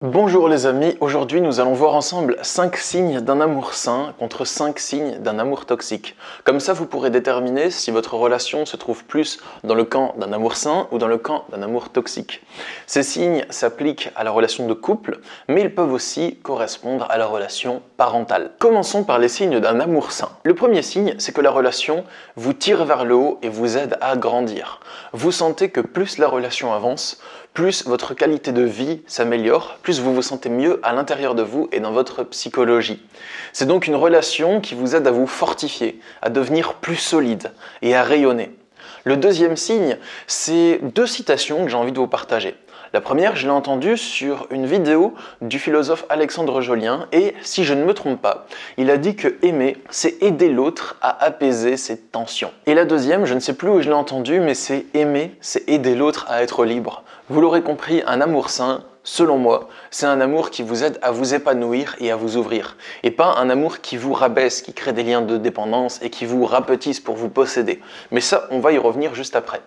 Bonjour les amis, aujourd'hui nous allons voir ensemble 5 signes d'un amour sain contre 5 signes d'un amour toxique. Comme ça vous pourrez déterminer si votre relation se trouve plus dans le camp d'un amour sain ou dans le camp d'un amour toxique. Ces signes s'appliquent à la relation de couple, mais ils peuvent aussi correspondre à la relation parentale. Commençons par les signes d'un amour sain. Le premier signe, c'est que la relation vous tire vers le haut et vous aide à grandir. Vous sentez que plus la relation avance, plus votre qualité de vie s'améliore, plus vous vous sentez mieux à l'intérieur de vous et dans votre psychologie. C'est donc une relation qui vous aide à vous fortifier, à devenir plus solide et à rayonner. Le deuxième signe, c'est 2 citations que j'ai envie de vous partager. La première, je l'ai entendue sur une vidéo du philosophe Alexandre Jolien et, si je ne me trompe pas, il a dit que aimer, c'est aider l'autre à apaiser ses tensions. Et la deuxième, je ne sais plus où je l'ai entendue, mais c'est aimer, c'est aider l'autre à être libre. Vous l'aurez compris, un amour sain, selon moi, c'est un amour qui vous aide à vous épanouir et à vous ouvrir. Et pas un amour qui vous rabaisse, qui crée des liens de dépendance et qui vous rapetisse pour vous posséder. Mais ça, on va y revenir juste après.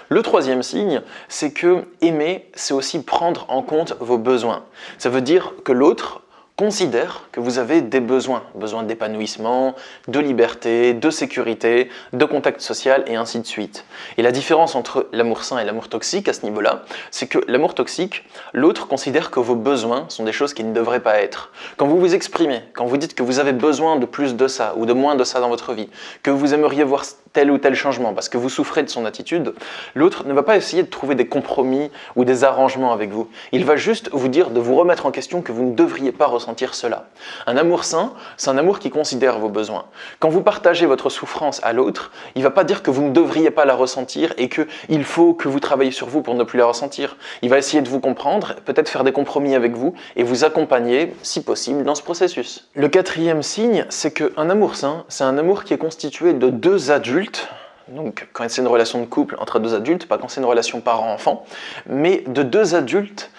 Le troisième signe, c'est que aimer, c'est aussi prendre en compte vos besoins. Ça veut dire que l'autre considère que vous avez des besoins, besoin d'épanouissement, de liberté, de sécurité, de contact social et ainsi de suite. Et la différence entre l'amour sain et l'amour toxique à ce niveau-là, c'est que l'amour toxique, l'autre considère que vos besoins sont des choses qui ne devraient pas être. Quand vous vous exprimez, quand vous dites que vous avez besoin de plus de ça ou de moins de ça dans votre vie, que vous aimeriez voir tel ou tel changement parce que vous souffrez de son attitude, l'autre ne va pas essayer de trouver des compromis ou des arrangements avec vous. Il va juste vous dire de vous remettre en question que vous ne devriez pas ressentir cela. Un amour sain, c'est un amour qui considère vos besoins. Quand vous partagez votre souffrance à l'autre, il ne va pas dire que vous ne devriez pas la ressentir et qu'il faut que vous travaillez sur vous pour ne plus la ressentir. Il va essayer de vous comprendre, peut-être faire des compromis avec vous et vous accompagner, si possible, dans ce processus. Le quatrième signe, c'est qu'un amour sain, c'est un amour qui est constitué de 2 adultes. Donc quand c'est une relation de couple entre 2 adultes, pas quand c'est une relation parent-enfant, mais de 2 adultes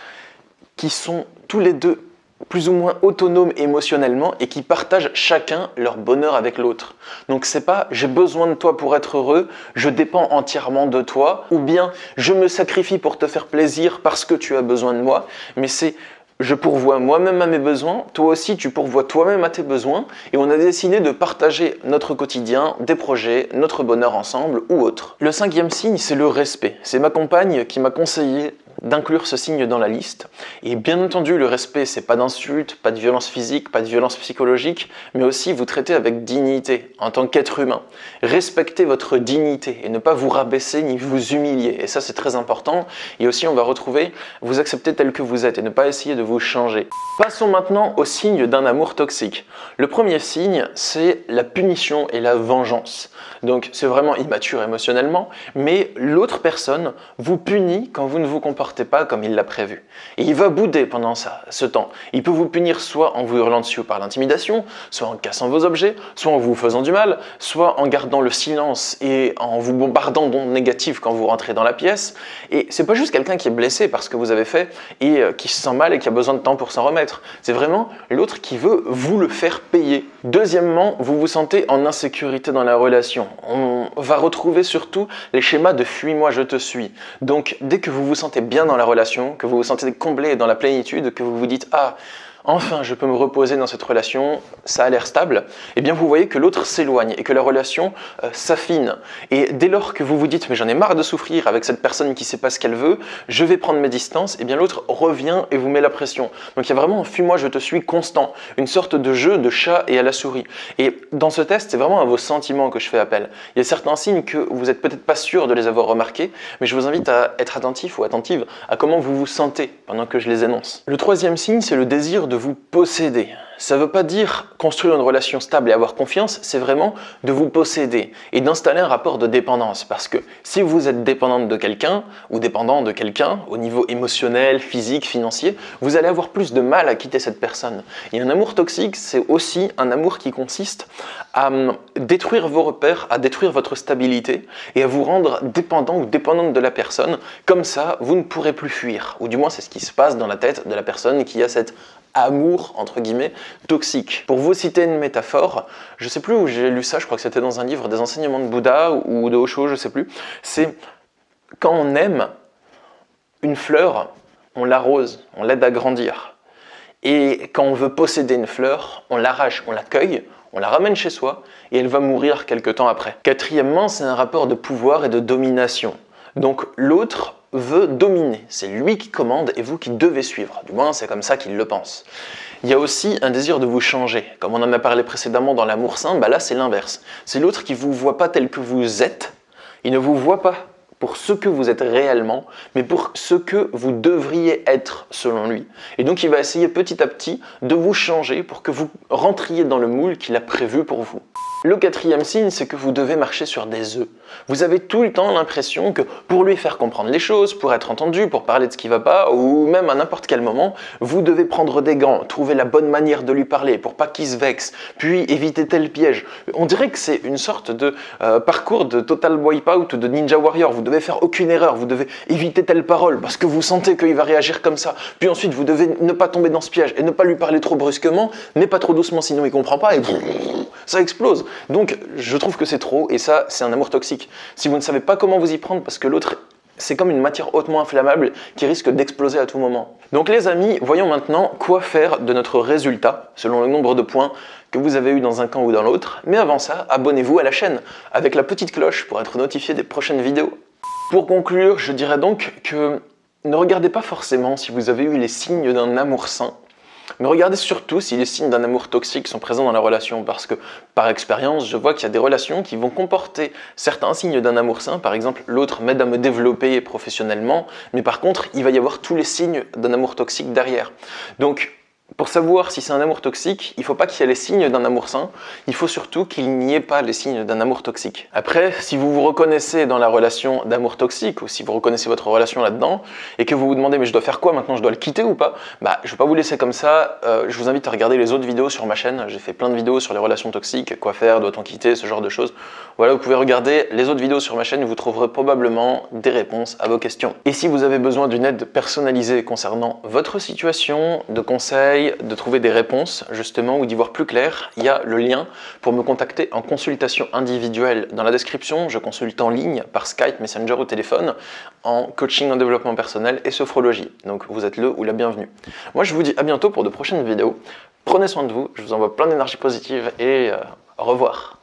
qui sont tous les 2 plus ou moins autonomes émotionnellement et qui partagent chacun leur bonheur avec l'autre. Donc c'est pas « j'ai besoin de toi pour être heureux, je dépends entièrement de toi » ou bien « je me sacrifie pour te faire plaisir parce que tu as besoin de moi », mais c'est je pourvois moi-même à mes besoins, toi aussi tu pourvois toi-même à tes besoins et on a décidé de partager notre quotidien, des projets, notre bonheur ensemble ou autre. Le 5e signe, c'est le respect. C'est ma compagne qui m'a conseillé d'inclure ce signe dans la liste. Et bien entendu, le respect, c'est pas d'insultes, pas de violence physique, pas de violence psychologique, mais aussi vous traiter avec dignité en tant qu'être humain. Respectez votre dignité et ne pas vous rabaisser ni vous humilier. Et ça, c'est très important. Et aussi, on va retrouver vous accepter tel que vous êtes et ne pas essayer de vous changer. Passons maintenant au signe d'un amour toxique. Le premier signe, c'est la punition et la vengeance. Donc, c'est vraiment immature émotionnellement, mais l'autre personne vous punit quand vous ne vous comportez pas comme il l'a prévu. Et il va bouder pendant ce temps. Il peut vous punir soit en vous hurlant dessus par l'intimidation, soit en cassant vos objets, soit en vous faisant du mal, soit en gardant le silence et en vous bombardant d'ondes négatives quand vous rentrez dans la pièce. Et c'est pas juste quelqu'un qui est blessé par ce que vous avez fait et qui se sent mal et qui a besoin de temps pour s'en remettre. C'est vraiment l'autre qui veut vous le faire payer. Deuxièmement, vous vous sentez en insécurité dans la relation. On va retrouver surtout les schémas de « fuis-moi, je te suis ». Donc, dès que vous vous sentez bien dans la relation, que vous vous sentez comblé et dans la plénitude, que vous vous dites « Ah, enfin, je peux me reposer dans cette relation, ça a l'air stable », eh bien vous voyez que l'autre s'éloigne et que la relation s'affine. Et dès lors que vous vous dites « mais j'en ai marre de souffrir avec cette personne qui ne sait pas ce qu'elle veut, je vais prendre mes distances », eh bien l'autre revient et vous met la pression. Donc il y a vraiment un « fuis-moi, je te suis » constant, une sorte de jeu de chat et à la souris. Et dans ce test, c'est vraiment à vos sentiments que je fais appel. Il y a certains signes que vous n'êtes peut-être pas sûr de les avoir remarqués, mais je vous invite à être attentif ou attentive à comment vous vous sentez pendant que je les énonce. Le troisième signe, c'est le désir de vous posséder. Ça ne veut pas dire construire une relation stable et avoir confiance, c'est vraiment de vous posséder et d'installer un rapport de dépendance. Parce que si vous êtes dépendante de quelqu'un ou dépendant de quelqu'un au niveau émotionnel, physique, financier, vous allez avoir plus de mal à quitter cette personne. Et un amour toxique, c'est aussi un amour qui consiste à détruire vos repères, à détruire votre stabilité et à vous rendre dépendant ou dépendante de la personne. Comme ça, vous ne pourrez plus fuir. Ou du moins, c'est ce qui se passe dans la tête de la personne qui a cet amour, entre guillemets, toxique. Pour vous citer une métaphore, je ne sais plus où j'ai lu ça, je crois que c'était dans un livre des enseignements de Bouddha ou de Osho, je ne sais plus, c'est quand on aime une fleur, on l'arrose, on l'aide à grandir. Et quand on veut posséder une fleur, on l'arrache, on la cueille, on la ramène chez soi et elle va mourir quelque temps après. Quatrièmement, c'est un rapport de pouvoir et de domination. Donc l'autre veut dominer, c'est lui qui commande et vous qui devez suivre. Du moins, c'est comme ça qu'il le pense. Il y a aussi un désir de vous changer. Comme on en a parlé précédemment dans l'amour sain, là c'est l'inverse. C'est l'autre qui ne vous voit pas tel que vous êtes, il ne vous voit pas pour ce que vous êtes réellement, mais pour ce que vous devriez être selon lui. Et donc il va essayer petit à petit de vous changer pour que vous rentriez dans le moule qu'il a prévu pour vous. Le quatrième signe, c'est que vous devez marcher sur des œufs. Vous avez tout le temps l'impression que pour lui faire comprendre les choses, pour être entendu, pour parler de ce qui ne va pas, ou même à n'importe quel moment, vous devez prendre des gants, trouver la bonne manière de lui parler pour pas qu'il se vexe, puis éviter tel piège. On dirait que c'est une sorte de parcours de Total Wipeout ou de Ninja Warrior. Vous devez faire aucune erreur, vous devez éviter telle parole parce que vous sentez qu'il va réagir comme ça. Puis ensuite, vous devez ne pas tomber dans ce piège et ne pas lui parler trop brusquement, mais pas trop doucement sinon il comprend pas et ça explose. Donc, je trouve que c'est trop, et ça, c'est un amour toxique. Si vous ne savez pas comment vous y prendre, parce que l'autre, c'est comme une matière hautement inflammable qui risque d'exploser à tout moment. Donc les amis, voyons maintenant quoi faire de notre résultat, selon le nombre de points que vous avez eu dans un camp ou dans l'autre. Mais avant ça, abonnez-vous à la chaîne, avec la petite cloche pour être notifié des prochaines vidéos. Pour conclure, je dirais donc que ne regardez pas forcément si vous avez eu les signes d'un amour sain, mais regardez surtout si les signes d'un amour toxique sont présents dans la relation, parce que par expérience, je vois qu'il y a des relations qui vont comporter certains signes d'un amour sain. Par exemple, l'autre m'aide à me développer professionnellement, mais par contre, il va y avoir tous les signes d'un amour toxique derrière. Donc, pour savoir si c'est un amour toxique, il ne faut pas qu'il y ait les signes d'un amour sain, il faut surtout qu'il n'y ait pas les signes d'un amour toxique. Après, si vous vous reconnaissez dans la relation d'amour toxique, ou si vous reconnaissez votre relation là-dedans, et que vous vous demandez mais je dois faire quoi maintenant, je dois le quitter ou pas, je ne vais pas vous laisser comme ça, je vous invite à regarder les autres vidéos sur ma chaîne, j'ai fait plein de vidéos sur les relations toxiques, quoi faire, doit-on quitter, ce genre de choses. Voilà, vous pouvez regarder les autres vidéos sur ma chaîne et vous trouverez probablement des réponses à vos questions. Et si vous avez besoin d'une aide personnalisée concernant votre situation, de conseils, de trouver des réponses justement ou d'y voir plus clair, il y a le lien pour me contacter en consultation individuelle dans la description. Je consulte en ligne par Skype, Messenger ou téléphone en coaching en développement personnel et sophrologie. Donc vous êtes le ou la bienvenue. Moi je vous dis à bientôt pour de prochaines vidéos. Prenez soin de vous, je vous envoie plein d'énergie positive et au revoir.